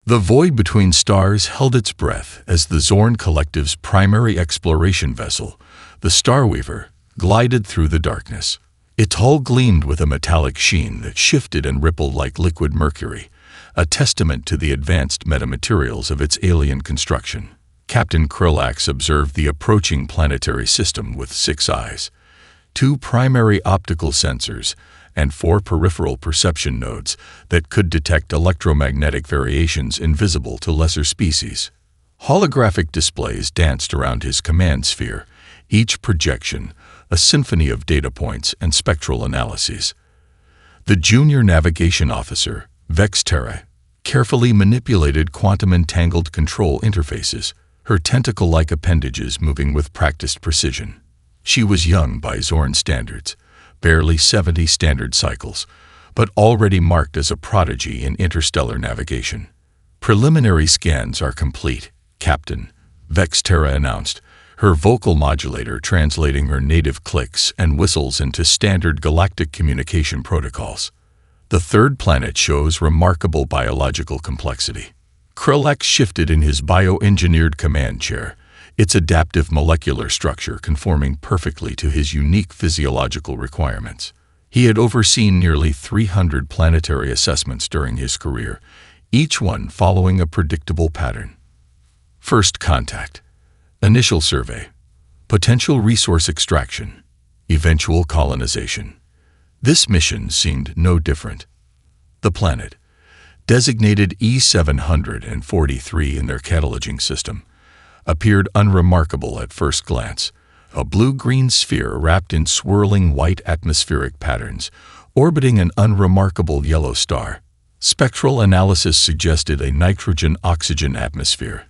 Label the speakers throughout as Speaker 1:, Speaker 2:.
Speaker 1: The void between stars held its breath as the Zorn Collective's primary exploration vessel, the Starweaver, glided through the darkness. Its hull gleamed with a metallic sheen that shifted and rippled like liquid mercury, a testament to the advanced metamaterials of its alien construction. Captain Krillax observed the approaching planetary system with 6 eyes, 2 primary optical sensors, and 4 peripheral perception nodes that could detect electromagnetic variations invisible to lesser species. Holographic displays danced around his command sphere, each projection a symphony of data points and spectral analyses. The junior navigation officer, Vexterra, carefully manipulated quantum-entangled control interfaces, her tentacle-like appendages moving with practiced precision. She was young by Zorn standards, barely 70 standard cycles, but already marked as a prodigy in interstellar navigation. "Preliminary scans are complete, Captain," Vexterra announced, her vocal modulator translating her native clicks and whistles into standard galactic communication protocols. "The third planet shows remarkable biological complexity." Krillax shifted in his bioengineered command chair, its adaptive molecular structure conforming perfectly to his unique physiological requirements. He had overseen nearly 300 planetary assessments during his career, each one following a predictable pattern. First contact. Initial survey. Potential resource extraction. Eventual colonization. This mission seemed no different. The planet, designated E743 in their cataloging system, appeared unremarkable at first glance, a blue-green sphere wrapped in swirling white atmospheric patterns, orbiting an unremarkable yellow star. Spectral analysis suggested a nitrogen-oxygen atmosphere,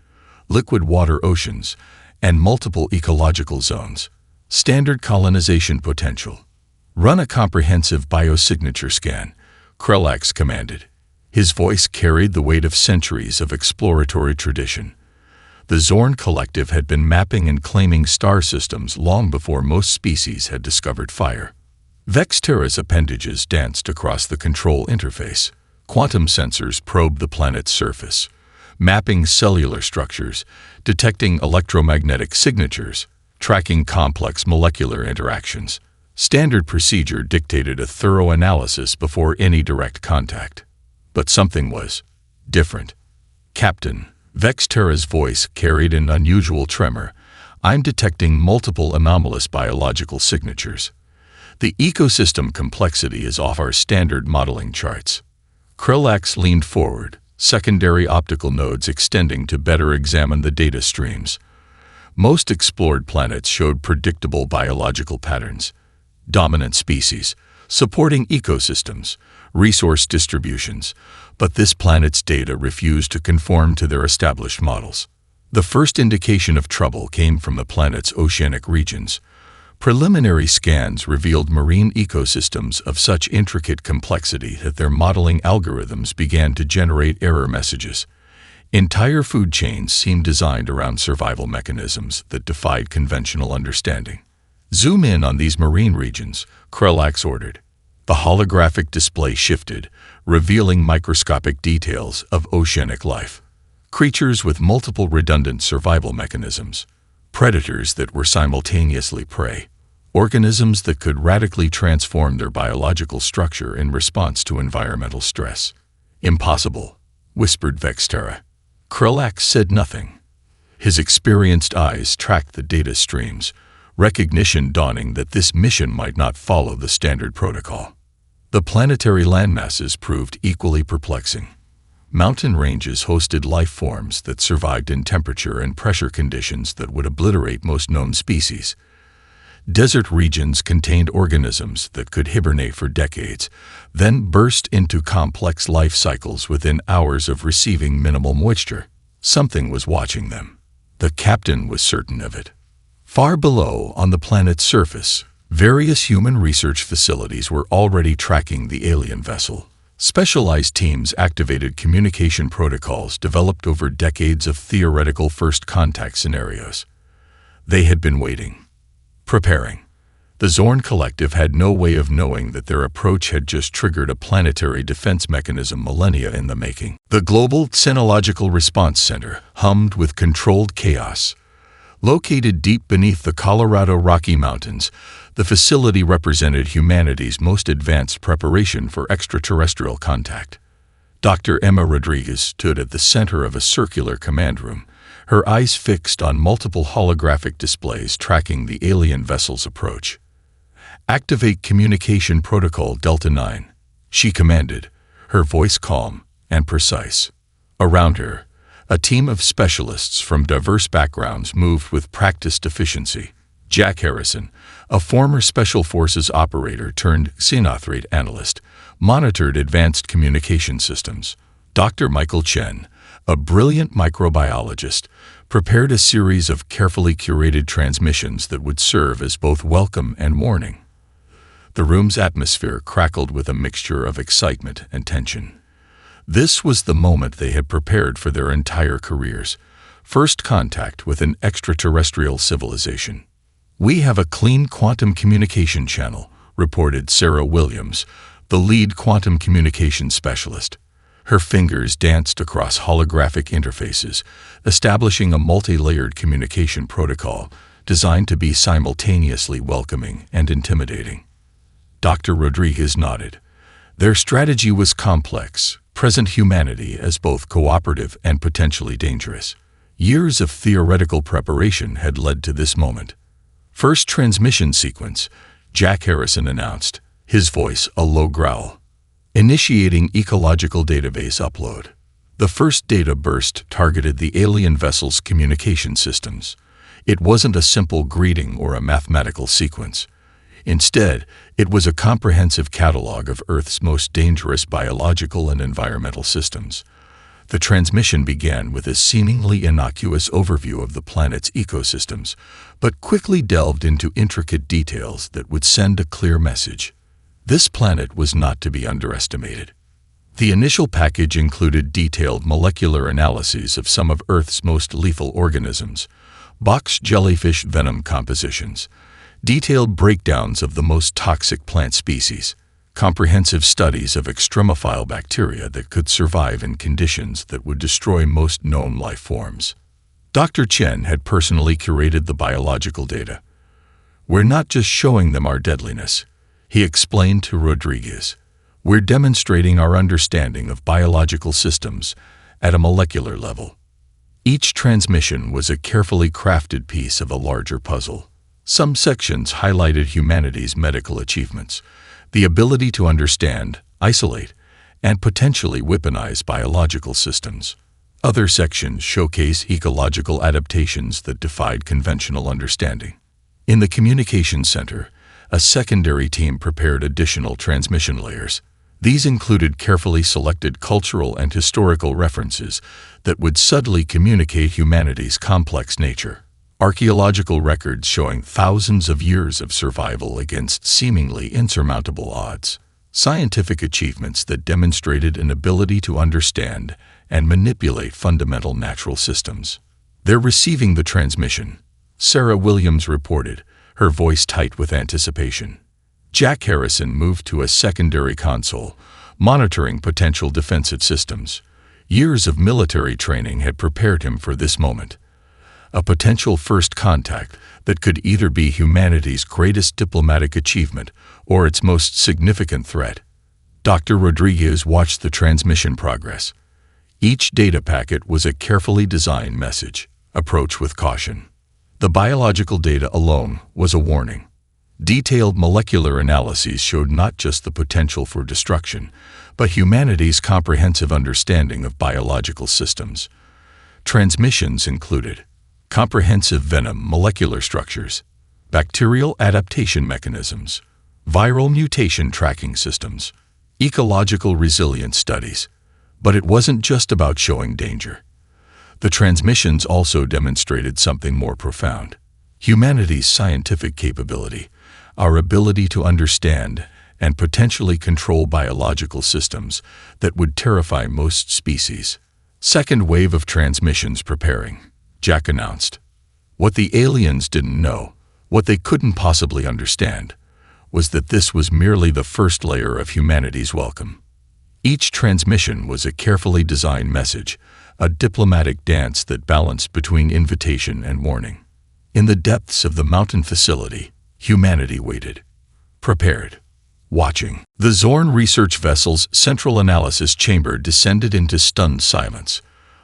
Speaker 1: liquid water oceans, and multiple ecological zones. Standard colonization potential. "Run a comprehensive biosignature scan," Krillax commanded. His voice carried the weight of centuries of exploratory tradition. The Zorn Collective had been mapping and claiming star systems long before most species had discovered fire. Vexterra's appendages danced across the control interface. Quantum sensors probed the planet's surface, mapping cellular structures, detecting electromagnetic signatures, tracking complex molecular interactions. Standard procedure dictated a thorough analysis before any direct contact. But something was different. "Captain," Vexterra's voice carried an unusual tremor, "I'm detecting multiple anomalous biological signatures. The ecosystem complexity is off our standard modeling charts." Krillax leaned forward, secondary optical nodes extending to better examine the data streams. Most explored planets showed predictable biological patterns. Dominant species, supporting ecosystems, resource distributions, but this planet's data refused to conform to their established models. The first indication of trouble came from the planet's oceanic regions. Preliminary scans revealed marine ecosystems of such intricate complexity that their modeling algorithms began to generate error messages. Entire food chains seemed designed around survival mechanisms that defied conventional understanding. "Zoom in on these marine regions," Krillax ordered. The holographic display shifted, revealing microscopic details of oceanic life. Creatures with multiple redundant survival mechanisms. Predators that were simultaneously prey. Organisms that could radically transform their biological structure in response to environmental stress. "Impossible," whispered Vexterra. Krillax said nothing. His experienced eyes tracked the data streams, recognition dawning that this mission might not follow the standard protocol. The planetary landmasses proved equally perplexing. Mountain ranges hosted life forms that survived in temperature and pressure conditions that would obliterate most known species. Desert regions contained organisms that could hibernate for decades, then burst into complex life cycles within hours of receiving minimal moisture. Something was watching them. The captain was certain of it. Far below, on the planet's surface, various human research facilities were already tracking the alien vessel. Specialized teams activated communication protocols developed over decades of theoretical first contact scenarios. They had been waiting, preparing. The Zorn Collective had no way of knowing that their approach had just triggered a planetary defense mechanism millennia in the making. The Global Xenological Response Center hummed with controlled chaos. Located deep beneath the Colorado Rocky Mountains, the facility represented humanity's most advanced preparation for extraterrestrial contact. Dr. Emma Rodriguez stood at the center of a circular command room, her eyes fixed on multiple holographic displays tracking the alien vessel's approach. "Activate Communication Protocol Delta 9, she commanded, her voice calm and precise. Around her, a team of specialists from diverse backgrounds moved with practiced efficiency. Jack Harrison, a former Special Forces operator turned xenothrate analyst, monitored advanced communication systems. Dr. Michael Chen, a brilliant microbiologist, prepared a series of carefully curated transmissions that would serve as both welcome and warning. The room's atmosphere crackled with a mixture of excitement and tension. This was the moment they had prepared for their entire careers. First contact with an extraterrestrial civilization. "We have a clean quantum communication channel," reported Sarah Williams, the lead quantum communication specialist. Her fingers danced across holographic interfaces, establishing a multi-layered communication protocol designed to be simultaneously welcoming and intimidating. Dr. Rodriguez nodded. Their strategy was complex, present humanity as both cooperative and potentially dangerous. Years of theoretical preparation had led to this moment. "First transmission sequence," Jack Harrison announced, his voice a low growl. "Initiating ecological database upload." The first data burst targeted the alien vessel's communication systems. It wasn't a simple greeting or a mathematical sequence. Instead, it was a comprehensive catalog of Earth's most dangerous biological and environmental systems. The transmission began with a seemingly innocuous overview of the planet's ecosystems, but quickly delved into intricate details that would send a clear message. This planet was not to be underestimated. The initial package included detailed molecular analyses of some of Earth's most lethal organisms, box jellyfish venom compositions, detailed breakdowns of the most toxic plant species, comprehensive studies of extremophile bacteria that could survive in conditions that would destroy most known life forms. Dr. Chen had personally curated the biological data. "We're not just showing them our deadliness," he explained to Rodriguez. "We're demonstrating our understanding of biological systems at a molecular level." Each transmission was a carefully crafted piece of a larger puzzle. Some sections highlighted humanity's medical achievements, the ability to understand, isolate, and potentially weaponize biological systems. Other sections showcase ecological adaptations that defied conventional understanding. In the communication center, a secondary team prepared additional transmission layers. These included carefully selected cultural and historical references that would subtly communicate humanity's complex nature. Archaeological records showing thousands of years of survival against seemingly insurmountable odds. Scientific achievements that demonstrated an ability to understand and manipulate fundamental natural systems. "They're receiving the transmission," Sarah Williams reported, her voice tight with anticipation. Jack Harrison moved to a secondary console, monitoring potential defensive systems. Years of military training had prepared him for this moment. A potential first contact that could either be humanity's greatest diplomatic achievement or its most significant threat. Dr. Rodriguez watched the transmission progress. Each data packet was a carefully designed message. Approach with caution. The biological data alone was a warning. Detailed molecular analyses showed not just the potential for destruction, but humanity's comprehensive understanding of biological systems. Transmissions included comprehensive venom molecular structures, bacterial adaptation mechanisms, viral mutation tracking systems, ecological resilience studies. But it wasn't just about showing danger. The transmissions also demonstrated something more profound. Humanity's scientific capability, our ability to understand and potentially control biological systems that would terrify most species. Second wave of transmissions preparing, Jack announced. What the aliens didn't know What they couldn't possibly understand was that this was merely the first layer of humanity's welcome. Each transmission was a carefully designed message, a diplomatic dance that balanced between invitation and warning. In the depths of the mountain facility, humanity waited, prepared, watching. The Zorn research vessel's central analysis chamber descended into stunned silence.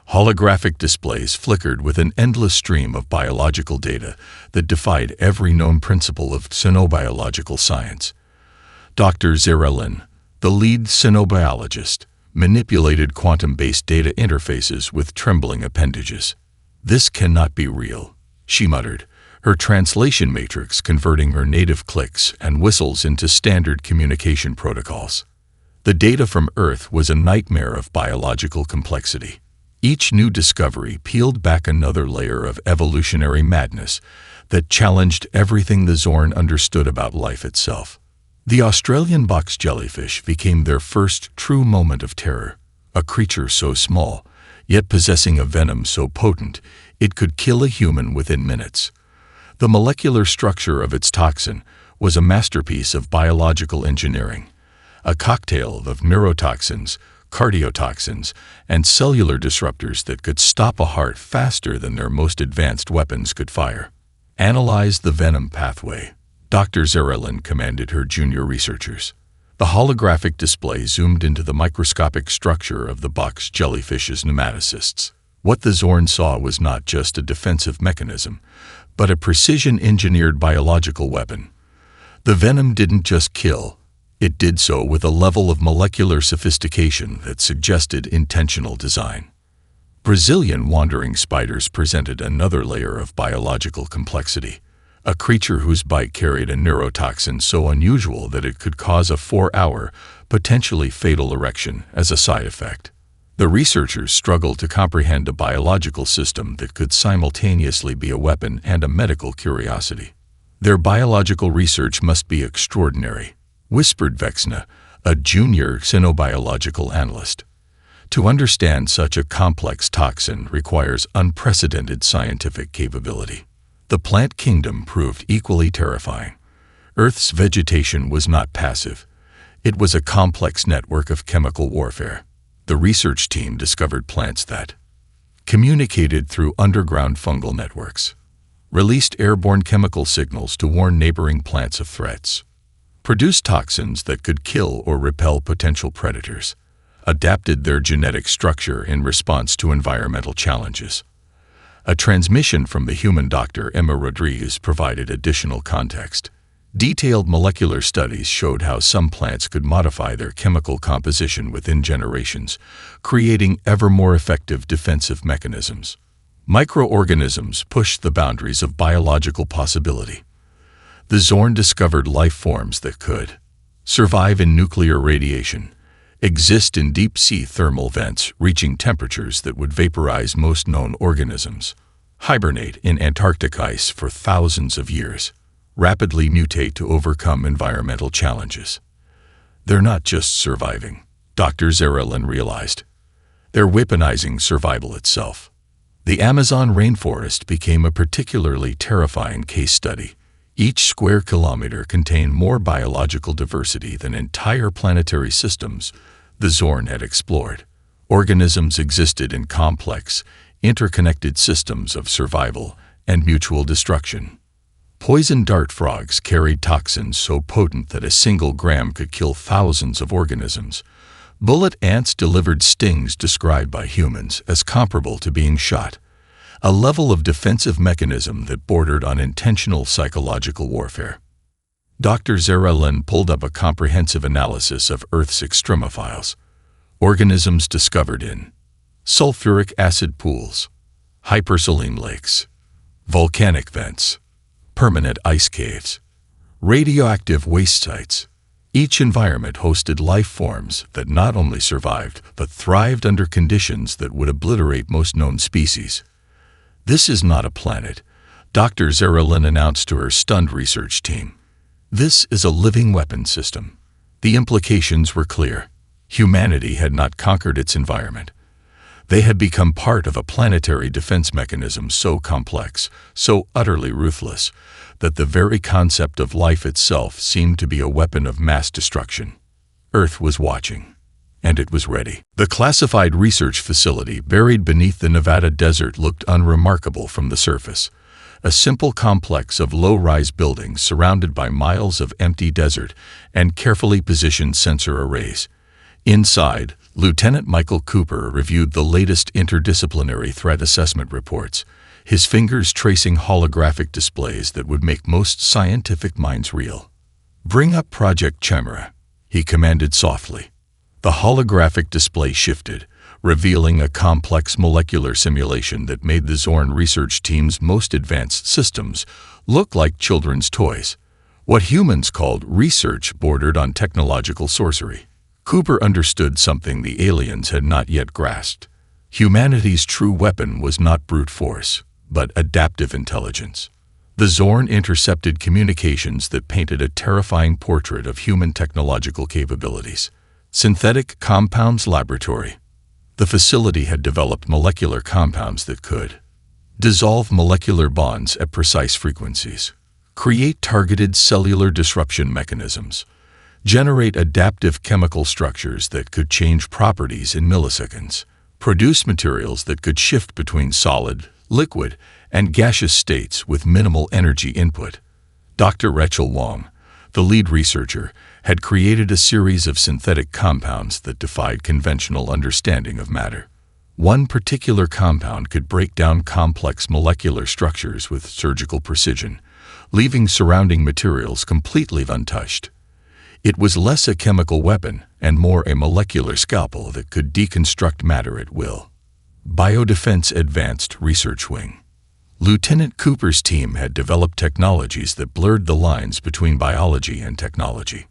Speaker 1: Holographic displays flickered with an endless stream of biological data that defied every known principle of xenobiological science. Dr. Zarelin, the lead xenobiologist, manipulated quantum-based data interfaces with trembling appendages. "This cannot be real," she muttered, her translation matrix converting her native clicks and whistles into standard communication protocols. The data from Earth was a nightmare of biological complexity. Each new discovery peeled back another layer of evolutionary madness that challenged everything the Zorn understood about life itself. The Australian box jellyfish became their first true moment of terror, a creature so small, yet possessing a venom so potent it could kill a human within minutes. The molecular structure of its toxin was a masterpiece of biological engineering, a cocktail of neurotoxins, cardiotoxins, and cellular disruptors that could stop a heart faster than their most advanced weapons could fire. "Analyze the venom pathway," Dr. Zarelin commanded her junior researchers. The holographic display zoomed into the microscopic structure of the box jellyfish's nematocysts. What the Zorn saw was not just a defensive mechanism, but a precision-engineered biological weapon. The venom didn't just kill. It did so with a level of molecular sophistication that suggested intentional design. Brazilian wandering spiders presented another layer of biological complexity, a creature whose bite carried a neurotoxin so unusual that it could cause a 4-hour, potentially fatal erection as a side effect. The researchers struggled to comprehend a biological system that could simultaneously be a weapon and a medical curiosity. "Their biological research must be extraordinary," whispered Vexna, a junior xenobiological analyst. "To understand such a complex toxin requires unprecedented scientific capability." The plant kingdom proved equally terrifying. Earth's vegetation was not passive. It was a complex network of chemical warfare. The research team discovered plants that communicated through underground fungal networks, released airborne chemical signals to warn neighboring plants of threats, produced toxins that could kill or repel potential predators, adapted their genetic structure in response to environmental challenges. A transmission from the human doctor Emma Rodriguez provided additional context. Detailed molecular studies showed how some plants could modify their chemical composition within generations, creating ever more effective defensive mechanisms. Microorganisms pushed the boundaries of biological possibility. The Zorn discovered life forms that could survive in nuclear radiation, exist in deep-sea thermal vents reaching temperatures that would vaporize most known organisms, hibernate in Antarctic ice for thousands of years, rapidly mutate to overcome environmental challenges. They're not just surviving, Dr. Zarelin realized. They're weaponizing survival itself. The Amazon rainforest became a particularly terrifying case study. Each square kilometer contained more biological diversity than entire planetary systems the Zorn had explored. Organisms existed in complex, interconnected systems of survival and mutual destruction. Poison dart frogs carried toxins so potent that a single gram could kill thousands of organisms. Bullet ants delivered stings described by humans as comparable to being shot, a level of defensive mechanism that bordered on intentional psychological warfare. Dr. Zarelin pulled up a comprehensive analysis of Earth's extremophiles, organisms discovered in sulfuric acid pools, hypersaline lakes, volcanic vents, permanent ice caves, radioactive waste sites. Each environment hosted life forms that not only survived but thrived under conditions that would obliterate most known species. "This is not a planet," Dr. Zarelin announced to her stunned research team. "This is a living weapon system." The implications were clear. Humanity had not conquered its environment. They had become part of a planetary defense mechanism so complex, so utterly ruthless, that the very concept of life itself seemed to be a weapon of mass destruction. Earth was watching, and it was ready. The classified research facility buried beneath the Nevada desert looked unremarkable from the surface. A simple complex of low-rise buildings surrounded by miles of empty desert and carefully positioned sensor arrays. Inside, Lieutenant Michael Cooper reviewed the latest interdisciplinary threat assessment reports, his fingers tracing holographic displays that would make most scientific minds reel. "Bring up Project Chimera," he commanded softly. The holographic display shifted, revealing a complex molecular simulation that made the Zorn research team's most advanced systems look like children's toys. What humans called research bordered on technological sorcery. Cooper understood something the aliens had not yet grasped. Humanity's true weapon was not brute force, but adaptive intelligence. The Zorn intercepted communications that painted a terrifying portrait of human technological capabilities. Synthetic Compounds Laboratory. The facility had developed molecular compounds that could dissolve molecular bonds at precise frequencies, create targeted cellular disruption mechanisms, generate adaptive chemical structures that could change properties in milliseconds, produce materials that could shift between solid, liquid, and gaseous states with minimal energy input. Dr. Rachel Wong, the lead researcher, had created a series of synthetic compounds that defied conventional understanding of matter. One particular compound could break down complex molecular structures with surgical precision, leaving surrounding materials completely untouched. It was less a chemical weapon and more a molecular scalpel that could deconstruct matter at will. Biodefense Advanced Research Wing. Lieutenant Cooper's team had developed technologies that blurred the lines between biology and technology.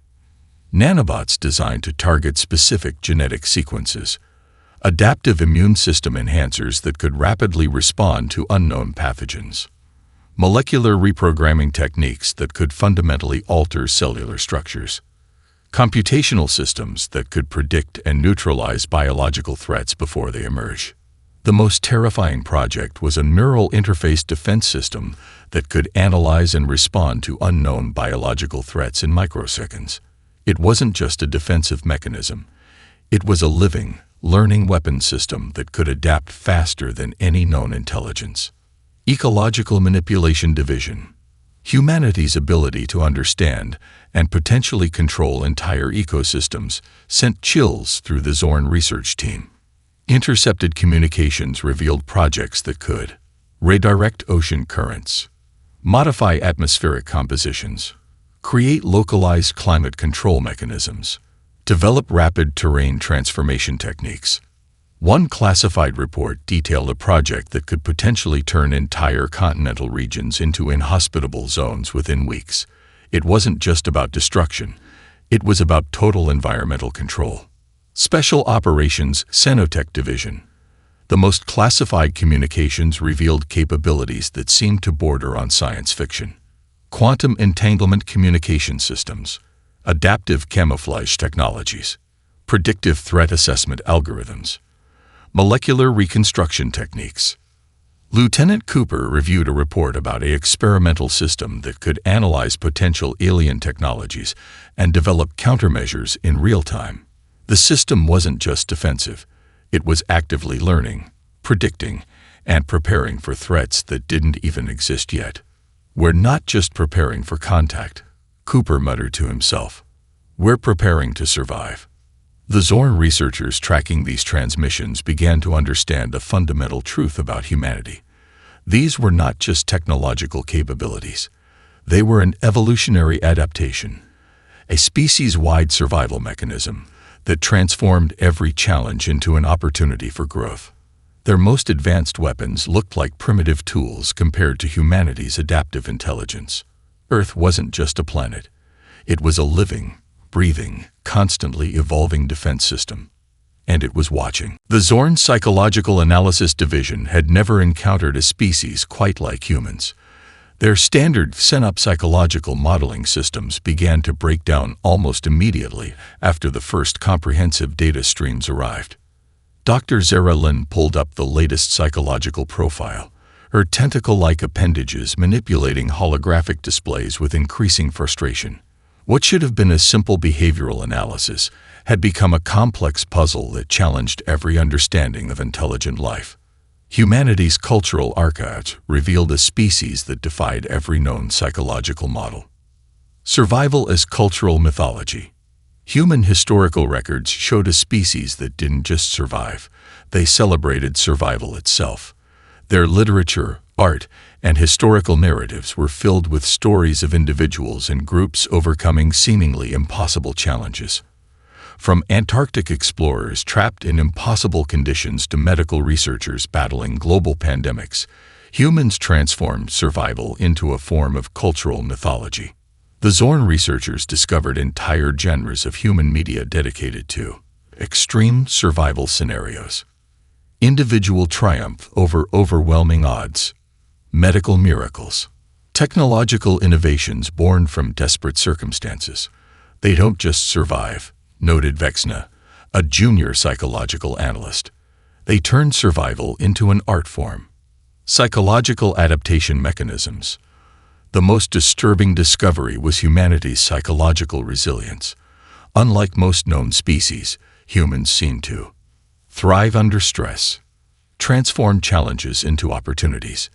Speaker 1: Nanobots designed to target specific genetic sequences, adaptive immune system enhancers that could rapidly respond to unknown pathogens, molecular reprogramming techniques that could fundamentally alter cellular structures, computational systems that could predict and neutralize biological threats before they emerge. The most terrifying project was a neural interface defense system that could analyze and respond to unknown biological threats in microseconds. It wasn't just a defensive mechanism. It was a living, learning weapons system that could adapt faster than any known intelligence. Ecological Manipulation Division. Humanity's ability to understand and potentially control entire ecosystems sent chills through the Zorn research team. Intercepted communications revealed projects that could redirect ocean currents, modify atmospheric compositions, create localized climate control mechanisms, develop rapid terrain transformation techniques. One classified report detailed a project that could potentially turn entire continental regions into inhospitable zones within weeks. It wasn't just about destruction, it was about total environmental control. Special Operations Xenotech Division. The most classified communications revealed capabilities that seemed to border on science fiction. Quantum entanglement communication systems, adaptive camouflage technologies, predictive threat assessment algorithms, molecular reconstruction techniques. Lieutenant Cooper reviewed a report about an experimental system that could analyze potential alien technologies and develop countermeasures in real time. The system wasn't just defensive, it was actively learning, predicting, and preparing for threats that didn't even exist yet. "We're not just preparing for contact," Cooper muttered to himself. "We're preparing to survive." The Zorn researchers tracking these transmissions began to understand a fundamental truth about humanity. These were not just technological capabilities. They were an evolutionary adaptation, a species-wide survival mechanism that transformed every challenge into an opportunity for growth. Their most advanced weapons looked like primitive tools compared to humanity's adaptive intelligence. Earth wasn't just a planet. It was a living, breathing, constantly evolving defense system. And it was watching. The Zorn Psychological Analysis Division had never encountered a species quite like humans. Their standard psychological modeling systems began to break down almost immediately after the first comprehensive data streams arrived. Dr. Zara Lin pulled up the latest psychological profile, her tentacle-like appendages manipulating holographic displays with increasing frustration. What should have been a simple behavioral analysis had become a complex puzzle that challenged every understanding of intelligent life. Humanity's cultural archives revealed a species that defied every known psychological model. Survival as cultural mythology. Human historical records showed a species that didn't just survive, they celebrated survival itself. Their literature, art, and historical narratives were filled with stories of individuals and groups overcoming seemingly impossible challenges. From Antarctic explorers trapped in impossible conditions to medical researchers battling global pandemics, humans transformed survival into a form of cultural mythology. The Zorn researchers discovered entire genres of human media dedicated to extreme survival scenarios, individual triumph over overwhelming odds, medical miracles, technological innovations born from desperate circumstances. They don't just survive, noted Vexna, a junior psychological analyst. They turn survival into an art form. Psychological adaptation mechanisms. The most disturbing discovery was humanity's psychological resilience. Unlike most known species, humans seem to thrive under stress, transform challenges into opportunities,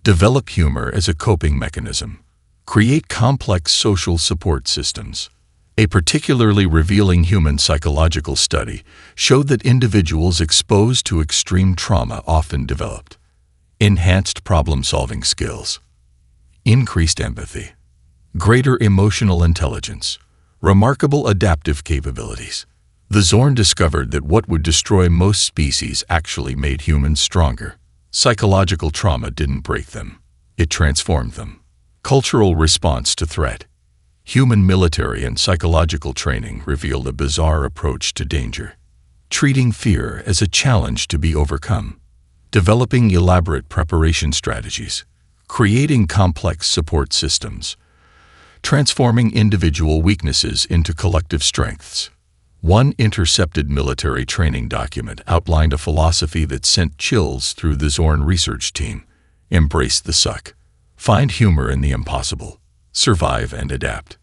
Speaker 1: develop humor as a coping mechanism, create complex social support systems. A particularly revealing human psychological study showed that individuals exposed to extreme trauma often developed enhanced problem-solving skills, increased empathy, greater emotional intelligence, remarkable adaptive capabilities. The Zorn discovered that what would destroy most species actually made humans stronger. Psychological trauma didn't break them, it transformed them. Cultural response to threat. Human military and psychological training revealed a bizarre approach to danger, treating fear as a challenge to be overcome, developing elaborate preparation strategies, creating complex support systems, transforming individual weaknesses into collective strengths. One intercepted military training document outlined a philosophy that sent chills through the Zorn research team. Embrace the suck. Find humor in the impossible. Survive and adapt.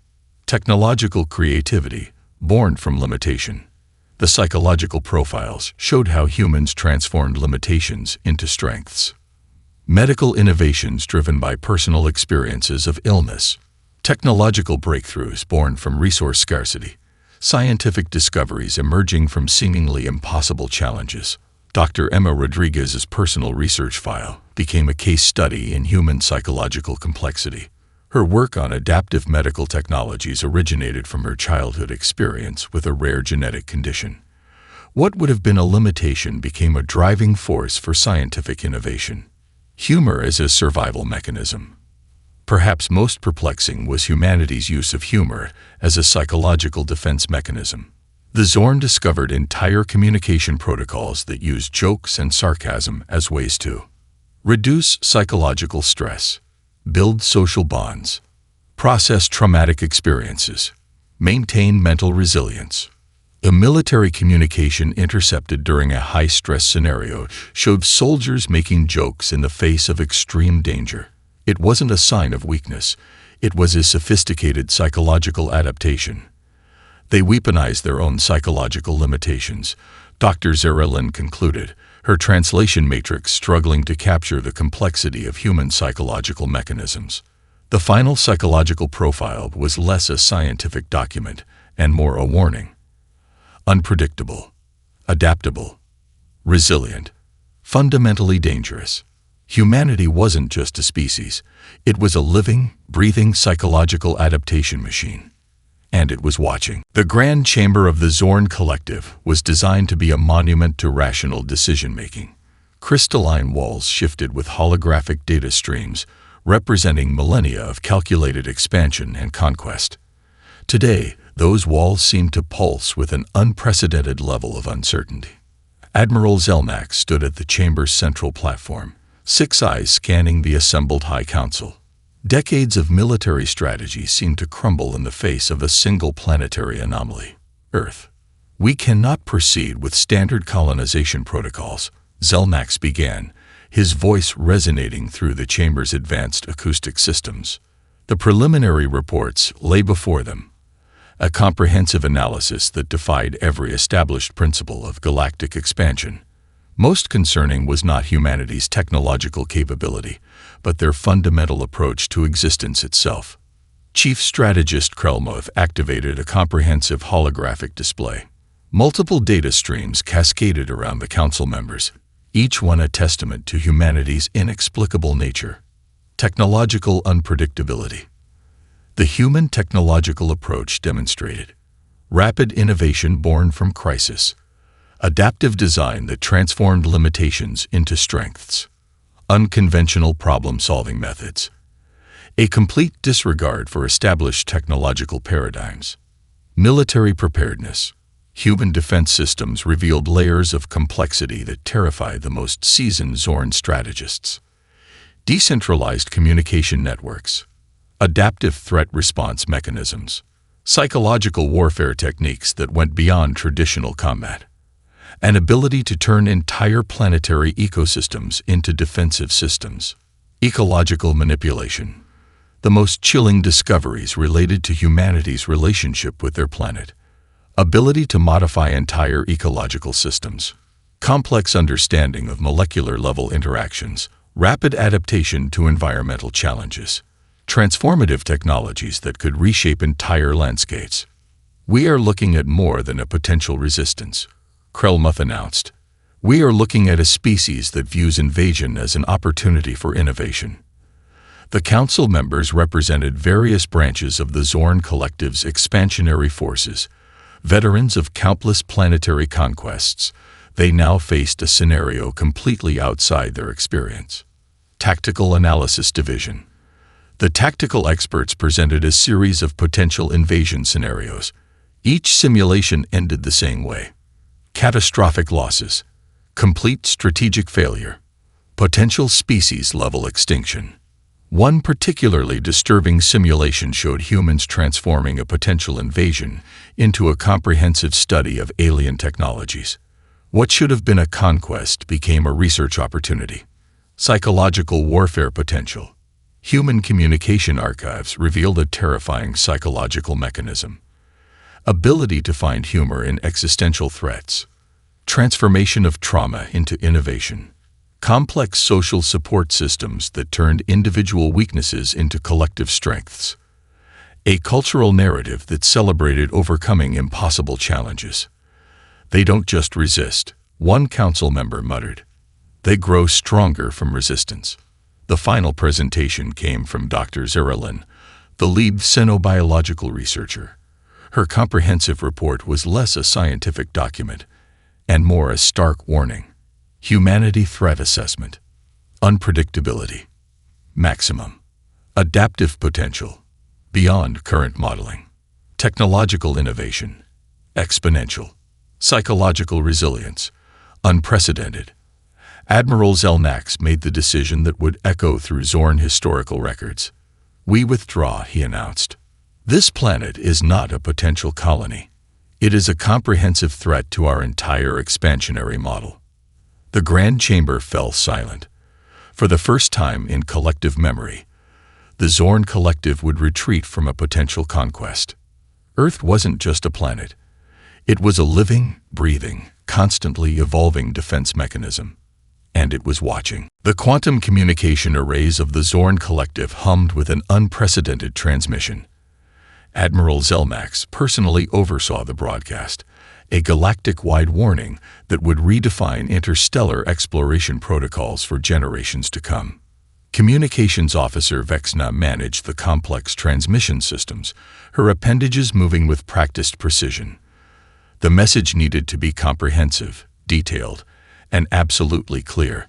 Speaker 1: Technological creativity, born from limitation. The psychological profiles showed how humans transformed limitations into strengths. Medical innovations driven by personal experiences of illness. Technological breakthroughs born from resource scarcity. Scientific discoveries emerging from seemingly impossible challenges. Dr. Emma Rodriguez's personal research file became a case study in human psychological complexity. Her work on adaptive medical technologies originated from her childhood experience with a rare genetic condition. What would have been a limitation became a driving force for scientific innovation. Humor as a survival mechanism. Perhaps most perplexing was humanity's use of humor as a psychological defense mechanism. The Zorn discovered entire communication protocols that used jokes and sarcasm as ways to reduce psychological stress, build social bonds, process traumatic experiences, maintain mental resilience. A military communication intercepted during a high-stress scenario showed soldiers making jokes in the face of extreme danger. It wasn't a sign of weakness, it was a sophisticated psychological adaptation. They weaponized their own psychological limitations, Dr. Zarelin concluded, her translation matrix struggling to capture the complexity of human psychological mechanisms. The final psychological profile was less a scientific document and more a warning. Unpredictable, adaptable, resilient, fundamentally dangerous. Humanity wasn't just a species, it was a living, breathing psychological adaptation machine. And it was watching. The Grand Chamber of the Zorn Collective was designed to be a monument to rational decision-making. Crystalline walls shifted with holographic data streams, representing millennia of calculated expansion and conquest. Today, those walls seem to pulse with an unprecedented level of uncertainty. Admiral Zelmak stood at the chamber's central platform, 6 eyes scanning the assembled High Council. Decades of military strategy seemed to crumble in the face of a single planetary anomaly, Earth. We cannot proceed with standard colonization protocols, Zelmax began, his voice resonating through the chamber's advanced acoustic systems. The preliminary reports lay before them, a comprehensive analysis that defied every established principle of galactic expansion. Most concerning was not humanity's technological capability, but their fundamental approach to existence itself. Chief Strategist Krelmuth activated a comprehensive holographic display. Multiple data streams cascaded around the council members, each one a testament to humanity's inexplicable nature. Technological unpredictability. The human technological approach demonstrated rapid innovation born from crisis, adaptive design that transformed limitations into strengths, unconventional problem-solving methods, a complete disregard for established technological paradigms, military preparedness. Human defense systems revealed layers of complexity that terrified the most seasoned Zorn strategists. Decentralized communication networks, adaptive threat response mechanisms, psychological warfare techniques that went beyond traditional combat, an ability to turn entire planetary ecosystems into defensive systems. Ecological manipulation. The most chilling discoveries related to humanity's relationship with their planet. Ability to modify entire ecological systems. Complex understanding of molecular-level interactions. Rapid adaptation to environmental challenges. Transformative technologies that could reshape entire landscapes. We are looking at more than a potential resistance, Krelmuth announced. We are looking at a species that views invasion as an opportunity for innovation. The council members represented various branches of the Zorn Collective's expansionary forces. Veterans of countless planetary conquests, they now faced a scenario completely outside their experience. Tactical Analysis Division. The tactical experts presented a series of potential invasion scenarios. Each simulation ended the same way. Catastrophic losses, complete strategic failure, potential species-level extinction. One particularly disturbing simulation showed humans transforming a potential invasion into a comprehensive study of alien technologies. What should have been a conquest became a research opportunity. Psychological warfare potential. Human communication archives revealed a terrifying psychological mechanism. Ability to find humor in existential threats. Transformation of trauma into innovation. Complex social support systems that turned individual weaknesses into collective strengths. A cultural narrative that celebrated overcoming impossible challenges. They don't just resist, one council member muttered. They grow stronger from resistance. The final presentation came from Dr. Zeralin, the lead xenobiological researcher. Her comprehensive report was less a scientific document and more a stark warning. Humanity threat assessment. Unpredictability. Maximum. Adaptive potential. Beyond current modeling. Technological innovation. Exponential. Psychological resilience. Unprecedented. Admiral Zelnax made the decision that would echo through Zorn historical records. We withdraw, he announced. This planet is not a potential colony. It is a comprehensive threat to our entire expansionary model. The Grand Chamber fell silent. For the first time in collective memory, the Zorn Collective would retreat from a potential conquest. Earth wasn't just a planet. It was a living, breathing, constantly evolving defense mechanism. And it was watching. The quantum communication arrays of the Zorn Collective hummed with an unprecedented transmission. Admiral Zelmax personally oversaw the broadcast, a galactic-wide warning that would redefine interstellar exploration protocols for generations to come. Communications Officer Vexna managed the complex transmission systems, her appendages moving with practiced precision. The message needed to be comprehensive, detailed, and absolutely clear.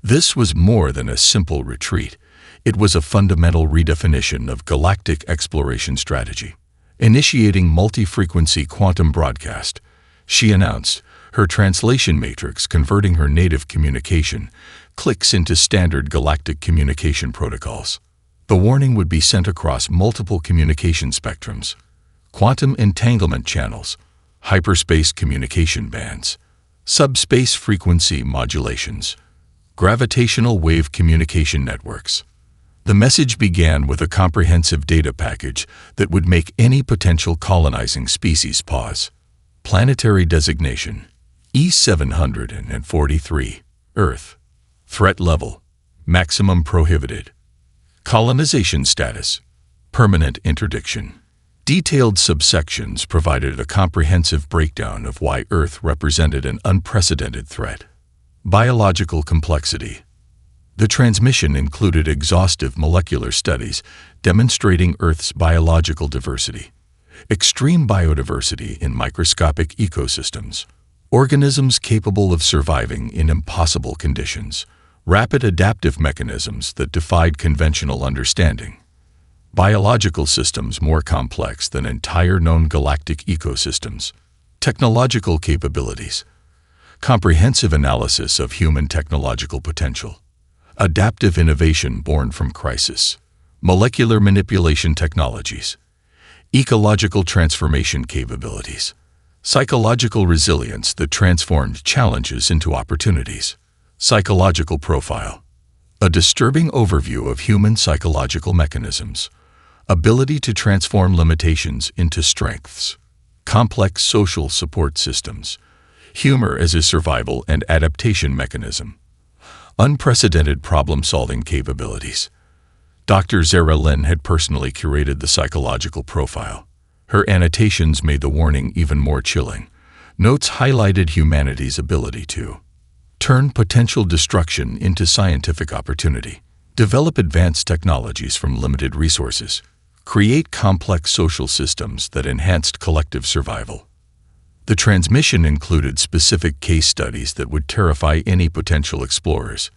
Speaker 1: This was more than a simple retreat. It was a fundamental redefinition of galactic exploration strategy. Initiating multi-frequency quantum broadcast, she announced, her translation matrix converting her native communication clicks into standard galactic communication protocols. The warning would be sent across multiple communication spectrums, quantum entanglement channels, hyperspace communication bands, subspace frequency modulations, Gravitational wave communication networks. The message began with a comprehensive data package that would make any potential colonizing species pause. Planetary designation: E743, Earth. Threat level: maximum prohibited. Colonization status: permanent interdiction. Detailed subsections provided a comprehensive breakdown of why Earth represented an unprecedented threat. Biological complexity. The transmission included exhaustive molecular studies demonstrating Earth's biological diversity, extreme biodiversity in microscopic ecosystems, organisms capable of surviving in impossible conditions, rapid adaptive mechanisms that defied conventional understanding, biological systems more complex than entire known galactic ecosystems, technological capabilities, comprehensive analysis of human technological potential, adaptive innovation born from crisis, molecular manipulation technologies, ecological transformation capabilities, psychological resilience that transformed challenges into opportunities, psychological profile, a disturbing overview of human psychological mechanisms, ability to transform limitations into strengths, complex social support systems, humor as a survival and adaptation mechanism, unprecedented problem-solving capabilities. Dr. Zara Lynn had personally curated the psychological profile. Her annotations made the warning even more chilling. Notes highlighted humanity's ability to turn potential destruction into scientific opportunity, develop advanced technologies from limited resources, create complex social systems that enhanced collective survival. The transmission included specific case studies that would terrify any potential explorers,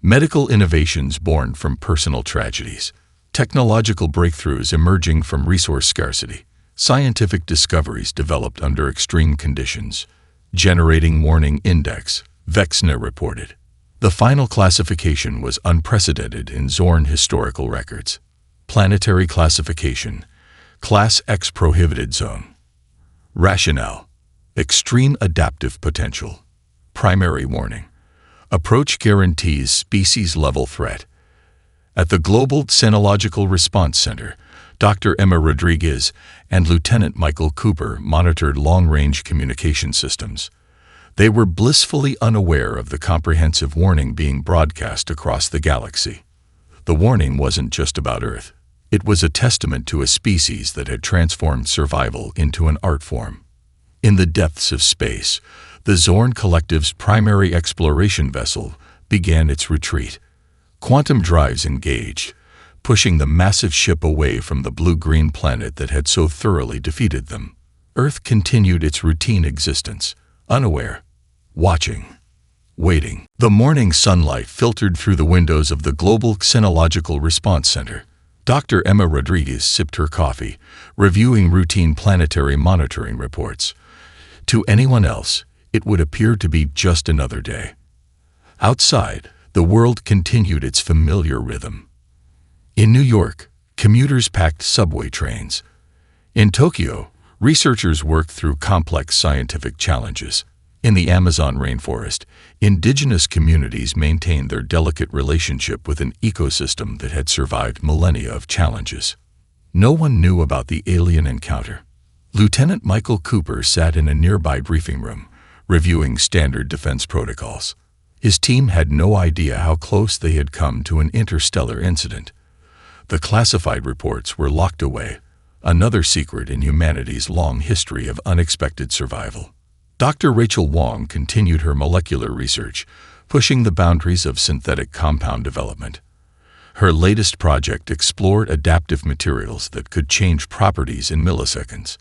Speaker 1: medical innovations born from personal tragedies, technological breakthroughs emerging from resource scarcity, scientific discoveries developed under extreme conditions, generating warning index, Vexna reported. The final classification was unprecedented in Zorn historical records. Planetary classification: Class X prohibited zone. Rationale: extreme adaptive potential. Primary warning: approach guarantees species-level threat. At the Global Xenological Response Center, Dr. Emma Rodriguez and Lieutenant Michael Cooper monitored long-range communication systems. They were blissfully unaware of the comprehensive warning being broadcast across the galaxy. The warning wasn't just about Earth. It was a testament to a species that had transformed survival into an art form. In the depths of space, the Zorn Collective's primary exploration vessel began its retreat. Quantum drives engaged, pushing the massive ship away from the blue-green planet that had so thoroughly defeated them. Earth continued its routine existence, unaware, watching, waiting. The morning sunlight filtered through the windows of the Global Xenological Response Center. Dr. Emma Rodriguez sipped her coffee, reviewing routine planetary monitoring reports. To anyone else, it would appear to be just another day. Outside, the world continued its familiar rhythm. In New York, commuters packed subway trains. In Tokyo, researchers worked through complex scientific challenges. In the Amazon rainforest, indigenous communities maintained their delicate relationship with an ecosystem that had survived millennia of challenges. No one knew about the alien encounter. Lieutenant Michael Cooper sat in a nearby briefing room, reviewing standard defense protocols. His team had no idea how close they had come to an interstellar incident. The classified reports were locked away, another secret in humanity's long history of unexpected survival. Dr. Rachel Wong continued her molecular research, pushing the boundaries of synthetic compound development. Her latest project explored adaptive materials that could change properties in milliseconds.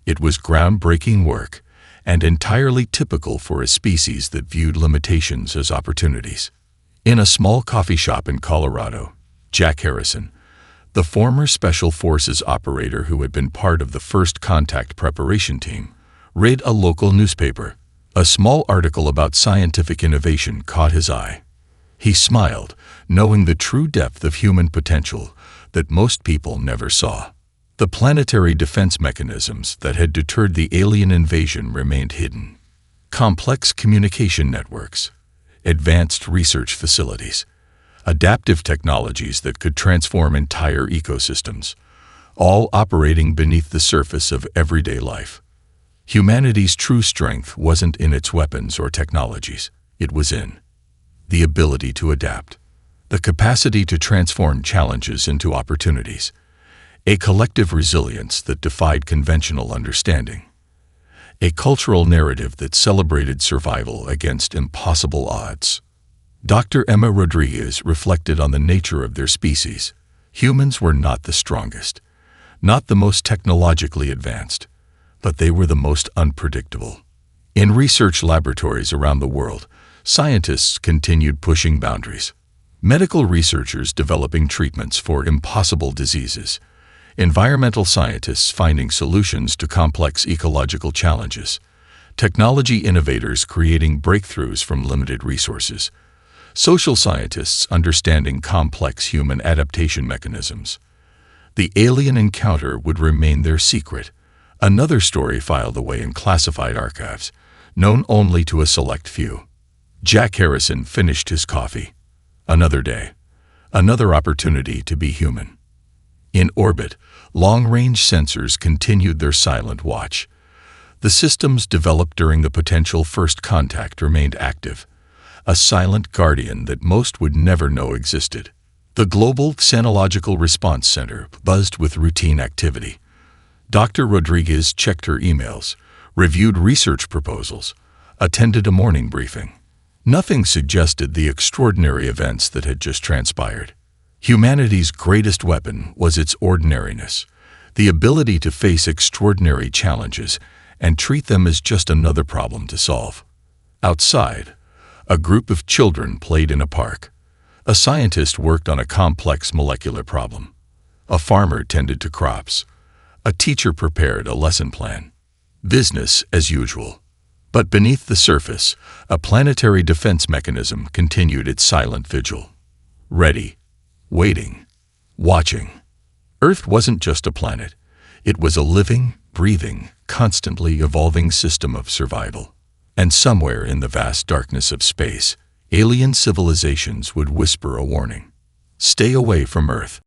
Speaker 1: It was groundbreaking work, and entirely typical for a species that viewed limitations as opportunities. In a small coffee shop in Colorado, Jack Harrison, the former Special Forces operator who had been part of the First Contact preparation team, read a local newspaper. A small article about scientific innovation caught his eye. He smiled, knowing the true depth of human potential that most people never saw. The planetary defense mechanisms that had deterred the alien invasion remained hidden. Complex communication networks. advanced research facilities, adaptive technologies that could transform entire ecosystems, all operating beneath the surface of everyday life. Humanity's true strength wasn't in its weapons or technologies. It was in the ability to adapt, the capacity to transform challenges into opportunities, a collective resilience that defied conventional understanding, a cultural narrative that celebrated survival against impossible odds. Dr. Emma Rodriguez reflected on the nature of their species. Humans were not the strongest, not the most technologically advanced, but they were the most unpredictable. In research laboratories around the world, scientists continued pushing boundaries. Medical researchers developing treatments for impossible diseases, environmental scientists finding solutions to complex ecological challenges, technology innovators creating breakthroughs from limited resources, social scientists understanding complex human adaptation mechanisms. The alien encounter would remain their secret, another story filed away in classified archives, known only to a select few. Jack Harrison finished his coffee. Another day, another opportunity to be human. In orbit, long-range sensors continued their silent watch. The systems developed during the potential first contact remained active, a silent guardian that most would never know existed. The Global Xenological Response Center buzzed with routine activity. Dr. Rodriguez checked her emails, reviewed research proposals, attended a morning briefing. Nothing suggested the extraordinary events that had just transpired. Humanity's greatest weapon was its ordinariness, the ability to face extraordinary challenges and treat them as just another problem to solve. Outside, a group of children played in a park. A scientist worked on a complex molecular problem. A farmer tended to crops. A teacher prepared a lesson plan. Business as usual. But beneath the surface, a planetary defense mechanism continued its silent vigil. Ready, waiting, watching. Earth wasn't just a planet. It was a living, breathing, constantly evolving system of survival. And somewhere in the vast darkness of space, alien civilizations would whisper a warning. Stay away from Earth.